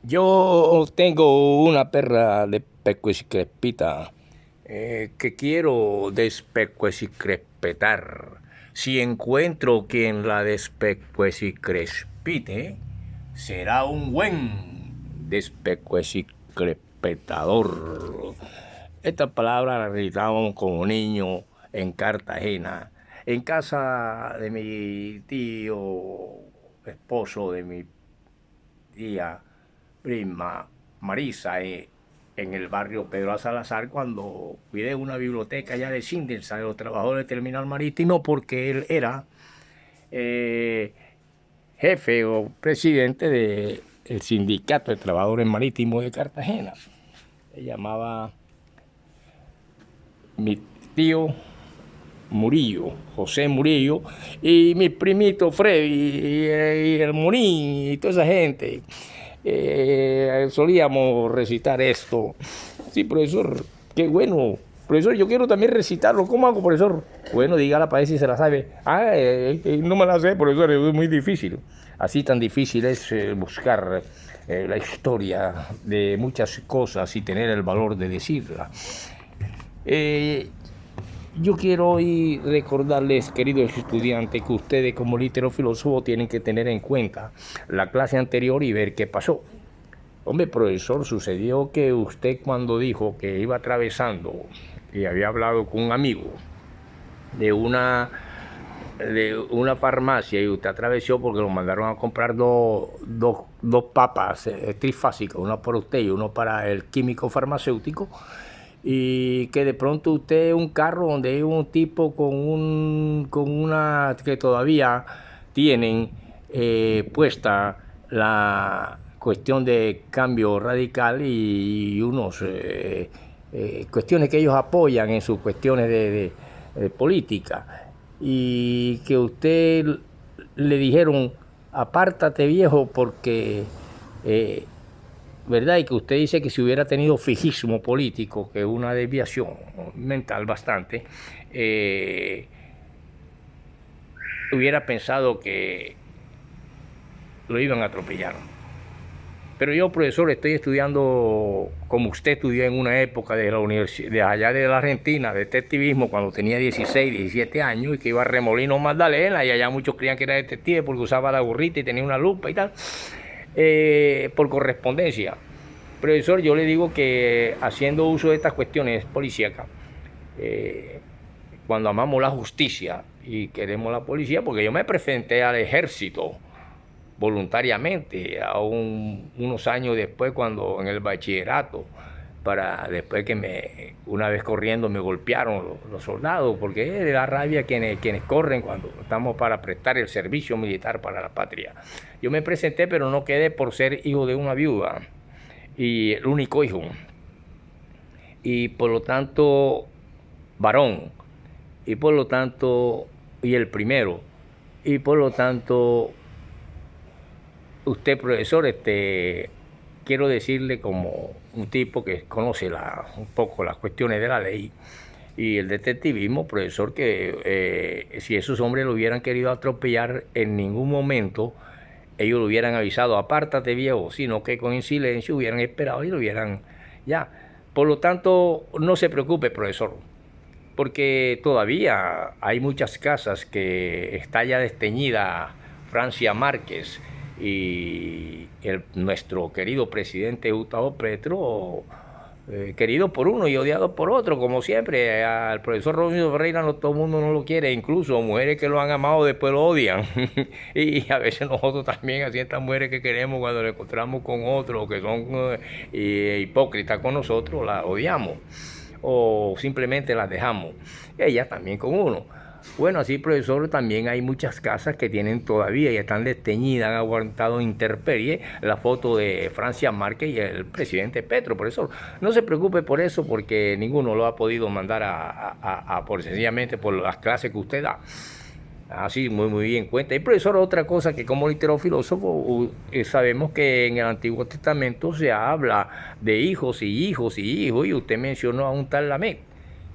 Yo tengo una perra de Pecuecicrespita que quiero despecuecicrespetar. Si encuentro quien la despecuecicrespite, será un buen despecuecicrespetador. Esta palabra la necesitábamos como niño en Cartagena, en casa de mi tío, esposo de mi tía prima Marisa en el barrio Pedro Salazar cuando cuidé una biblioteca allá de Sindelsa de los trabajadores del terminal marítimo porque él era eh, jefe o presidente del sindicato de trabajadores marítimos de Cartagena. Se llamaba mi tío Murillo, José Murillo, y mi primito Freddy, y el Morín, y toda esa gente. Solíamos recitar esto. Sí, profesor, qué bueno. Profesor, yo quiero también recitarlo. ¿Cómo hago, profesor? Bueno, dígala para ver si se la sabe. No me la sé, profesor, es muy difícil. Así tan difícil es buscar la historia de muchas cosas y tener el valor de decirla. Yo quiero hoy recordarles, queridos estudiantes, que ustedes como literofilósofos tienen que tener en cuenta la clase anterior y ver qué pasó. Hombre, profesor, sucedió que usted cuando dijo que iba atravesando y había hablado con un amigo de una farmacia y usted atravesó porque lo mandaron a comprar dos papas trifásicas, una para usted y uno para el químico farmacéutico, y que de pronto usted un carro donde hay un tipo con una que todavía tienen puesta la cuestión de cambio radical y unos cuestiones que ellos apoyan en sus cuestiones de política, y que usted le dijeron apártate viejo porque ¿verdad? Y que usted dice que si hubiera tenido fijismo político, que es una desviación mental bastante, hubiera pensado que lo iban a atropellar. Pero yo, profesor, estoy estudiando como usted estudió en una época de la universidad, de allá de la Argentina, de detectivismo, cuando tenía 16, 17 años, y que iba a Remolinos Magdalena, y allá muchos creían que era detective porque usaba la gorrita y tenía una lupa y tal, por correspondencia. Profesor, yo le digo que haciendo uso de estas cuestiones policíacas, cuando amamos la justicia y queremos la policía, porque yo me presenté al ejército voluntariamente, aún unos años después, cuando en el bachillerato, para después que una vez corriendo me golpearon los soldados, porque es de la rabia quienes corren cuando estamos para prestar el servicio militar para la patria. Yo me presenté, pero no quedé por ser hijo de una viuda y el único hijo, y por lo tanto varón, y por lo tanto, y el primero, y por lo tanto, usted profesor, quiero decirle como un tipo que conoce un poco las cuestiones de la ley y el detectivismo, profesor, que si esos hombres lo hubieran querido atropellar en ningún momento, ellos lo hubieran avisado, apártate viejo, sino que con silencio hubieran esperado y lo hubieran ya. Por lo tanto, no se preocupe, profesor, porque todavía hay muchas casas que está ya desteñida Francia Márquez y nuestro querido presidente Gustavo Petro, querido por uno y odiado por otro, como siempre. Al profesor Rómulo Ferreira no todo el mundo no lo quiere, incluso mujeres que lo han amado después lo odian. Y a veces nosotros también, así estas mujeres que queremos cuando le encontramos con otros que son hipócritas con nosotros, las odiamos o simplemente las dejamos. Y ellas también con uno. Bueno, así, profesor, también hay muchas casas que tienen todavía y están desteñidas, han aguantado intemperie la foto de Francia Márquez y el presidente Petro. Profesor, no se preocupe por eso, porque ninguno lo ha podido mandar por sencillamente por las clases que usted da. Así, muy bien cuenta. Y profesor, otra cosa que como literofilósofo sabemos que en el Antiguo Testamento se habla de hijos y hijos y hijos, y usted mencionó a un tal Lamec,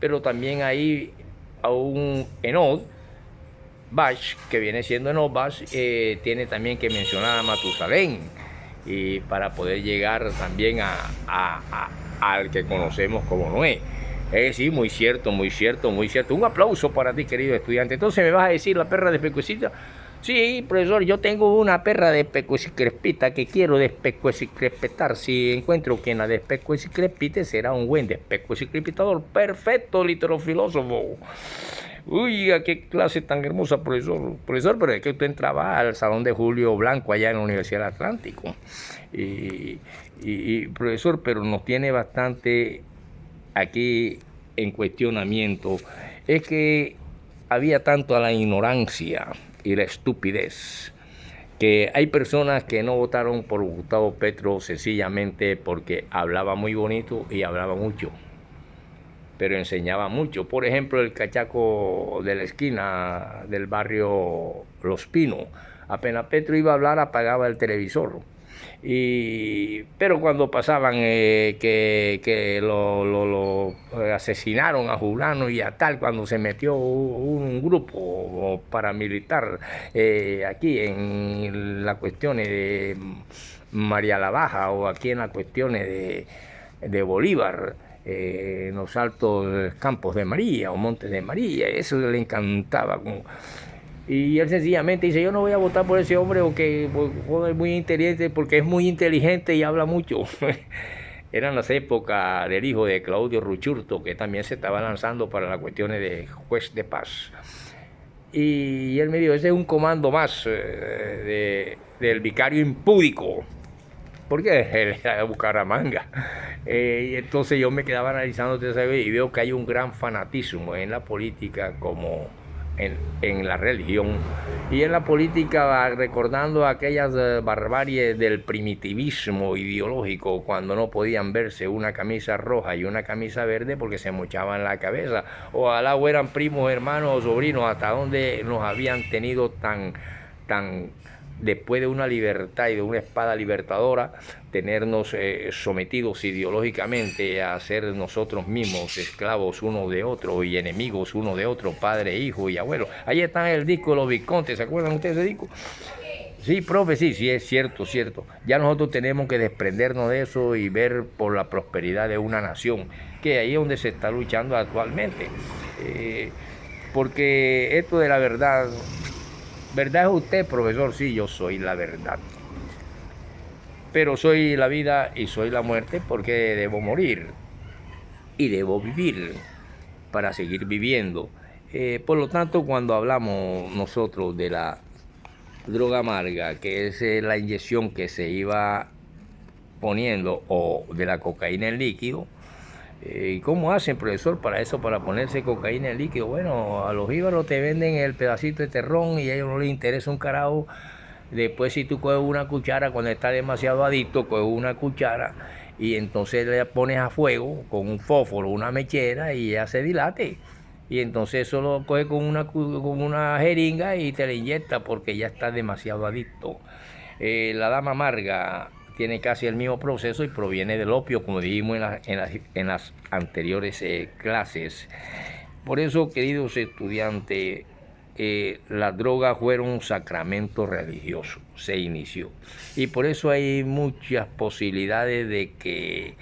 pero también hay a un Enod, Bash, que viene siendo Enoch Bash, tiene también que mencionar a Matusalén, y para poder llegar también al que conocemos como Noé. Sí, muy cierto, muy cierto, muy cierto. Un aplauso para ti, querido estudiante. Entonces me vas a decir la perra de Pecuecita. Sí, profesor, yo tengo una perra de Pecuecicrespita que quiero despecuecicrespetar. Si encuentro quien la despecuecicrespite, será un buen despecuecicrespitador. Perfecto, literofilósofo. Uy, qué clase tan hermosa, profesor. Profesor, pero es que usted entraba al salón de Julio Blanco allá en la Universidad del Atlántico. Profesor, pero nos tiene bastante aquí en cuestionamiento. Es que había tanto a la ignorancia y la estupidez que hay personas que no votaron por Gustavo Petro sencillamente porque hablaba muy bonito y hablaba mucho, pero enseñaba mucho. Por ejemplo, el cachaco de la esquina del barrio Los Pinos, apenas Petro iba a hablar apagaba el televisor. Pero cuando pasaban que lo asesinaron a Julano y a tal, cuando se metió un grupo paramilitar aquí en las cuestiones de María la Baja o aquí en las cuestiones de Bolívar, en los altos campos de María o montes de María, eso le encantaba. Y él sencillamente dice, yo no voy a votar por ese hombre porque es muy inteligente, porque es muy inteligente y habla mucho. Eran las épocas del hijo de Claudio Ruchurto, que también se estaba lanzando para las cuestiones de juez de paz. Y él me dijo, ese es un comando más del vicario impúdico, porque él era de Bucaramanga. Y entonces yo me quedaba analizando y veo que hay un gran fanatismo en la política como en la religión y en la política, recordando aquellas barbaries del primitivismo ideológico cuando no podían verse una camisa roja y una camisa verde porque se mochaban la cabeza. Ojalá fueran primos, hermanos o sobrinos, hasta donde nos habían tenido tan después de una libertad y de una espada libertadora, tenernos sometidos ideológicamente a ser nosotros mismos esclavos uno de otro y enemigos uno de otro, padre, hijo y abuelo. Ahí está el disco de los Viscontes, ¿se acuerdan ustedes de ese disco? Sí, profe, sí, es cierto, cierto. Ya nosotros tenemos que desprendernos de eso y ver por la prosperidad de una nación, que ahí es donde se está luchando actualmente. Porque esto de la verdad... ¿Verdad es usted, profesor? Sí, yo soy la verdad. Pero soy la vida y soy la muerte porque debo morir. Y debo vivir para seguir viviendo. Por lo tanto, cuando hablamos nosotros de la droga amarga, que es la inyección que se iba poniendo, o de la cocaína en líquido, ¿cómo hacen, profesor, para eso, para ponerse cocaína en líquido? Bueno, a los íbaros te venden el pedacito de terrón y a ellos no les interesa un carajo. Después, si tú coges una cuchara, cuando está demasiado adicto, coges una cuchara y entonces le pones a fuego con un fósforo, una mechera y ya se dilate. Y entonces eso lo coges con una jeringa y te la inyecta porque ya está demasiado adicto. La dama amarga tiene casi el mismo proceso y proviene del opio, como dijimos en las anteriores clases. Por eso, queridos estudiantes, las drogas fueron un sacramento religioso, se inició. Y por eso hay muchas posibilidades de que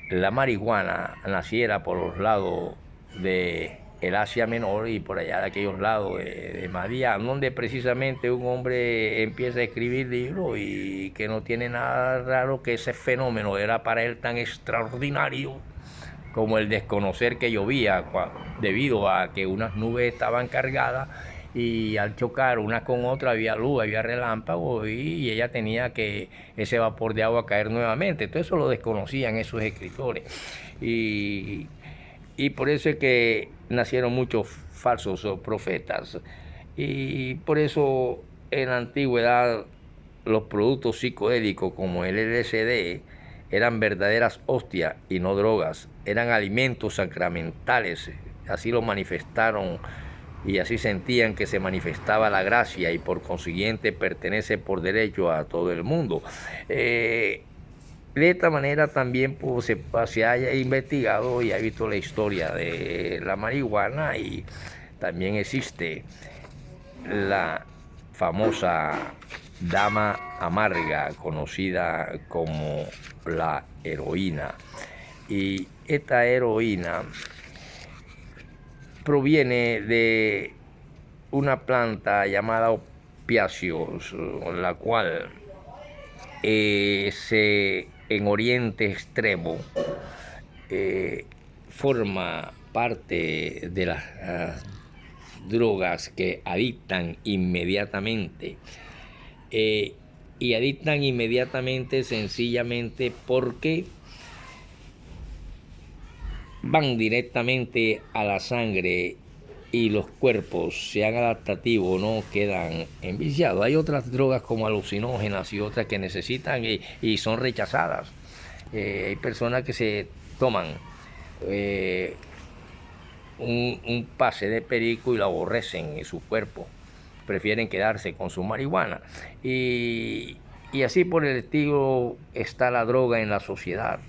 la marihuana naciera por los lados de el Asia Menor y por allá de aquellos lados de Madián, donde precisamente un hombre empieza a escribir libros y que no tiene nada raro, que ese fenómeno era para él tan extraordinario como el desconocer que llovía, debido a que unas nubes estaban cargadas y al chocar una con otra había luz, había relámpagos y ella tenía que ese vapor de agua caer nuevamente. Todo eso lo desconocían esos escritores. Y por eso es que nacieron muchos falsos profetas. Y por eso en la antigüedad los productos psicodélicos como el LSD eran verdaderas hostias y no drogas. Eran alimentos sacramentales. Así lo manifestaron y así sentían que se manifestaba la gracia y por consiguiente pertenece por derecho a todo el mundo. De esta manera también pues, se haya investigado y ha visto la historia de la marihuana y también existe la famosa dama amarga, conocida como la heroína. Y esta heroína proviene de una planta llamada opiáceos, la cual en Oriente Extremo forma parte de las drogas que adictan inmediatamente. Y adictan inmediatamente sencillamente porque van directamente a la sangre y los cuerpos, sean adaptativos o no, quedan enviciados. Hay otras drogas como alucinógenas y otras que necesitan y son rechazadas. Hay personas que se toman un pase de perico y lo aborrecen en su cuerpo. Prefieren quedarse con su marihuana. Y así por el estilo está la droga en la sociedad.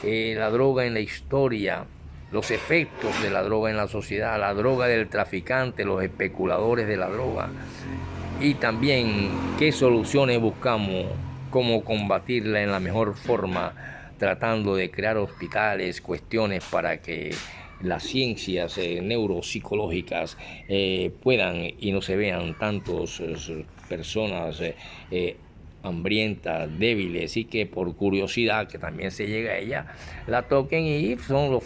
La droga en la historia, los efectos de la droga en la sociedad, la droga del traficante, los especuladores de la droga, y también qué soluciones buscamos, cómo combatirla en la mejor forma, tratando de crear hospitales, cuestiones para que las ciencias neuropsicológicas puedan y no se vean tantos personas hambrientas, débiles, y que por curiosidad, que también se llega a ella, la toquen, y son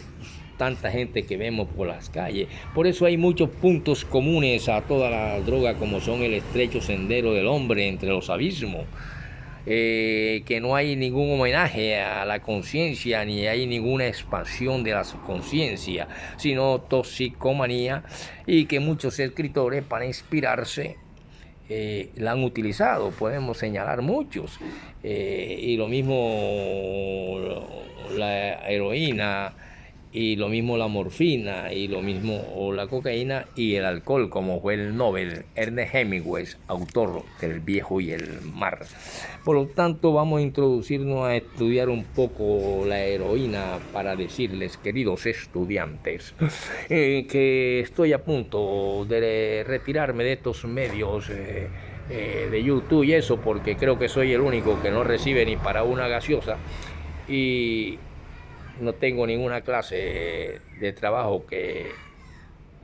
tanta gente que vemos por las calles. Por eso hay muchos puntos comunes a toda la droga, como son el estrecho sendero del hombre entre los abismos, que no hay ningún homenaje a la conciencia, ni hay ninguna expansión de la conciencia, sino toxicomanía, y que muchos escritores, para inspirarse, la han utilizado. Podemos señalar muchos, y lo mismo la heroína, y lo mismo la morfina, y lo mismo la cocaína y el alcohol, como fue el Nobel Ernest Hemingway, autor del Viejo y el Mar. Por lo tanto, vamos a introducirnos a estudiar un poco la heroína para decirles, queridos estudiantes, que estoy a punto de retirarme de estos medios de YouTube y eso, porque creo que soy el único que no recibe ni para una gaseosa, y no tengo ninguna clase de trabajo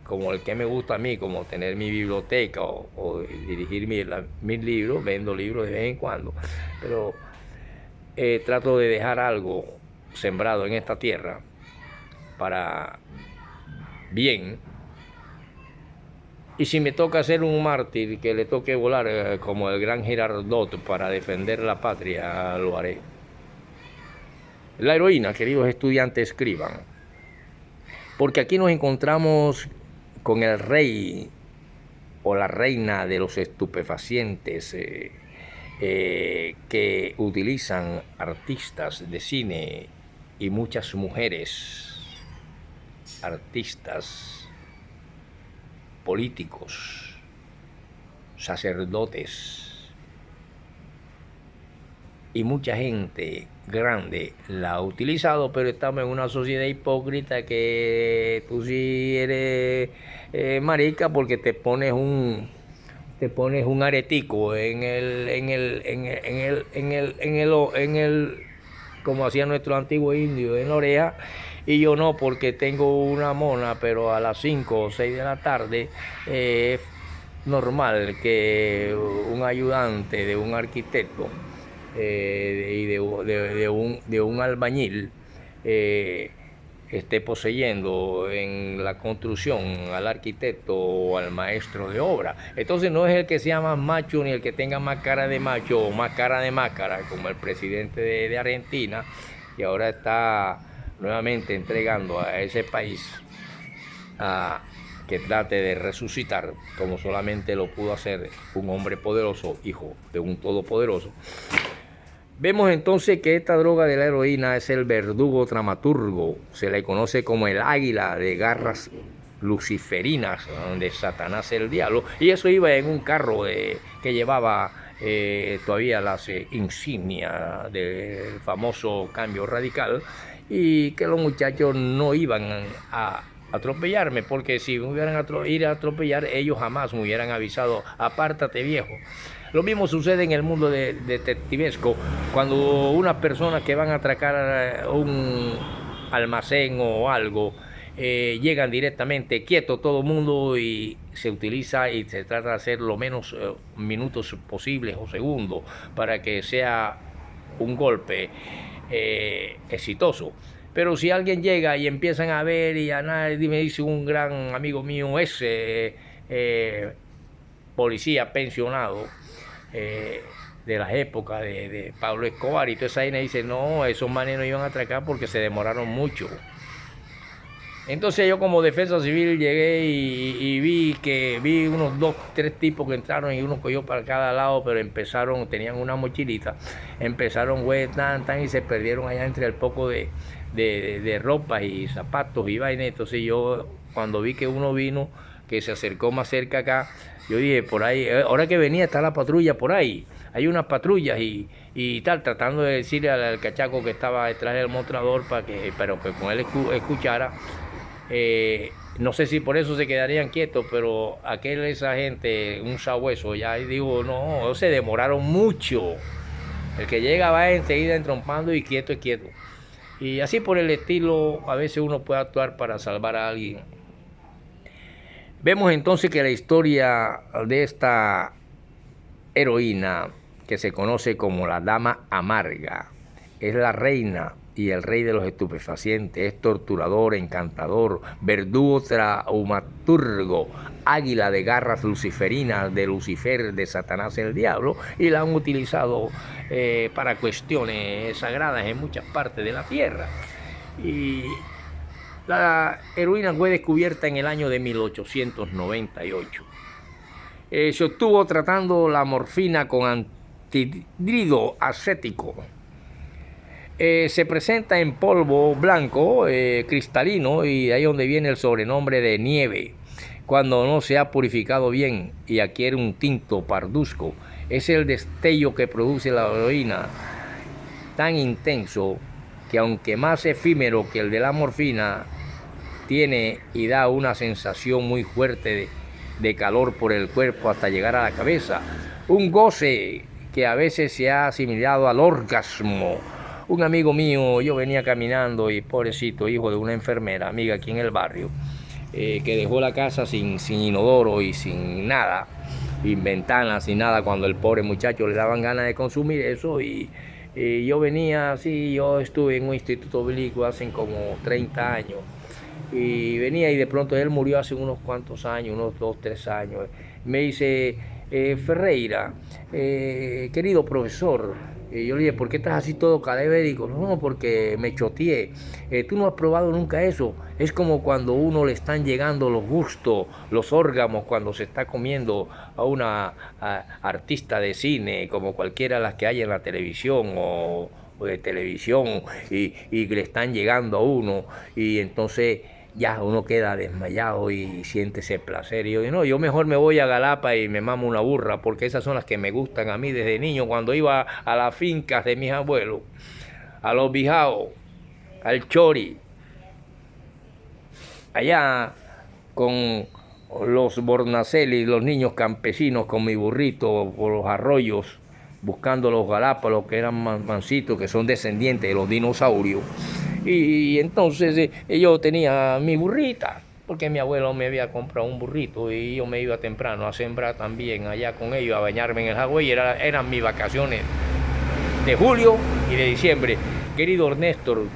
como el que me gusta a mí, como tener mi biblioteca o dirigir mis libros. Vendo libros de vez en cuando, pero trato de dejar algo sembrado en esta tierra para bien. Y si me toca ser un mártir, que le toque volar como el gran Girardot para defender la patria, lo haré. La heroína, queridos estudiantes, escriban, porque aquí nos encontramos con el rey o la reina de los estupefacientes que utilizan artistas de cine y muchas mujeres, artistas, políticos, sacerdotes y mucha gente grande la ha utilizado. Pero estamos en una sociedad hipócrita, que tú sí eres marica porque te pones un aretico en el como hacía nuestro antiguo indio, en la oreja, y yo no, porque tengo una mona. Pero a las 5 o 6 de la tarde es normal que un ayudante de un arquitecto y de un albañil esté poseyendo en la construcción al arquitecto o al maestro de obra. Entonces no es el que sea más macho, ni el que tenga más cara de macho o más cara de máscara, como el presidente de Argentina, y ahora está nuevamente entregando a ese país a que trate de resucitar, como solamente lo pudo hacer un hombre poderoso, hijo de un todopoderoso. Vemos entonces que esta droga de la heroína es el verdugo dramaturgo. Se le conoce como el águila de garras luciferinas, donde Satanás es el diablo. Y eso iba en un carro que llevaba todavía las insignias del famoso cambio radical, y que los muchachos no iban a atropellarme, porque si me hubieran ido a atropellar, ellos jamás me hubieran avisado: apártate, viejo. Lo mismo sucede en el mundo detectivesco, cuando unas personas que van a atracar un almacén o algo, llegan directamente, quieto todo el mundo, y se utiliza y se trata de hacer lo menos minutos posibles o segundos para que sea un golpe exitoso. Pero si alguien llega y empiezan a ver y a nadie, me dice un gran amigo mío, ese policía pensionado, de las épocas de Pablo Escobar y toda esa gente, dice, no, esos manes no iban a atracar porque se demoraron mucho. Entonces yo como defensa civil llegué y vi unos 2, 3 tipos que entraron y uno cogió para cada lado, pero tenían una mochilita, empezaron güey, y se perdieron allá entre el poco de ropas y zapatos y vainas. Entonces yo cuando vi que uno vino, que se acercó más cerca acá, yo dije, por ahí, ahora que venía está la patrulla por ahí, hay unas patrullas y tal, tratando de decirle al cachaco que estaba detrás del mostrador pero que con él escuchara. No sé si por eso se quedarían quietos, pero esa gente, un sabueso, ya digo, no, se demoraron mucho. El que llega va enseguida entrompando y quieto es quieto. Y así por el estilo, a veces uno puede actuar para salvar a alguien. Vemos entonces que la historia de esta heroína, que se conoce como la Dama Amarga, es la reina y el rey de los estupefacientes, es torturador, encantador, verdugo traumaturgo, águila de garras luciferinas, de Lucifer, de Satanás el diablo, y la han utilizado para cuestiones sagradas en muchas partes de la tierra. Y la heroína fue descubierta en el año de 1898. Se obtuvo tratando la morfina con anhidro acético. Se presenta en polvo blanco, cristalino, y de ahí donde viene el sobrenombre de nieve. Cuando no se ha purificado bien y adquiere un tinto parduzco, es el destello que produce la heroína, tan intenso que, aunque más efímero que el de la morfina, tiene y da una sensación muy fuerte de calor por el cuerpo hasta llegar a la cabeza. Un goce que a veces se ha asimilado al orgasmo. Un amigo mío, yo venía caminando y pobrecito, hijo de una enfermera, amiga aquí en el barrio, que dejó la casa sin inodoro y sin nada, sin ventanas, sin nada, cuando el pobre muchacho le daban ganas de consumir eso. Y yo venía así, yo estuve en un instituto bíblico hace como 30 años, y venía y de pronto él murió hace unos cuantos años, unos 2, 3 años. Me dice, Ferreira, querido profesor, yo le dije, ¿por qué estás así todo cadavérico? No, porque me choteé. Tú no has probado nunca eso. Es como cuando uno le están llegando los gustos, los órganos, cuando se está comiendo a una artista de cine, como cualquiera de las que hay en la televisión o de televisión, y le están llegando a uno, y entonces ya uno queda desmayado y siente ese placer. Y yo digo, no, yo mejor me voy a Galapa y me mamo una burra, porque esas son las que me gustan a mí desde niño, cuando iba a las fincas de mis abuelos, a los bijaos, al chori, allá con los bornacelis, los niños campesinos con mi burrito por los arroyos, buscando los galápagos que eran mansitos, que son descendientes de los dinosaurios. Y entonces yo tenía mi burrita, porque mi abuelo me había comprado un burrito, y yo me iba temprano a sembrar también allá con ellos, a bañarme en el Jagüey, y eran mis vacaciones de julio y de diciembre. Querido Néstor,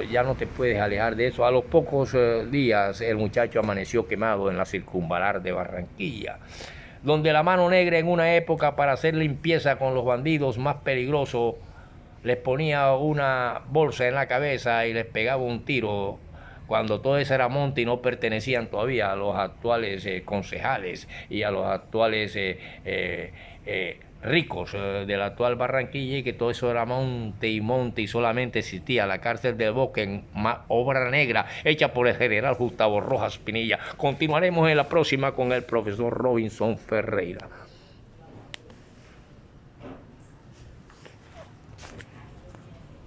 ya no te puedes alejar de eso. A los pocos días el muchacho amaneció quemado en la circunvalar de Barranquilla, donde la mano negra, en una época para hacer limpieza con los bandidos más peligrosos, les ponía una bolsa en la cabeza y les pegaba un tiro, cuando todo eso era monte y no pertenecían todavía a los actuales concejales y a los actuales ricos de la actual Barranquilla, y que todo eso era monte y solamente existía la cárcel del Bosque, en obra negra hecha por el general Gustavo Rojas Pinilla. Continuaremos en la próxima con el profesor Robinson Ferreira.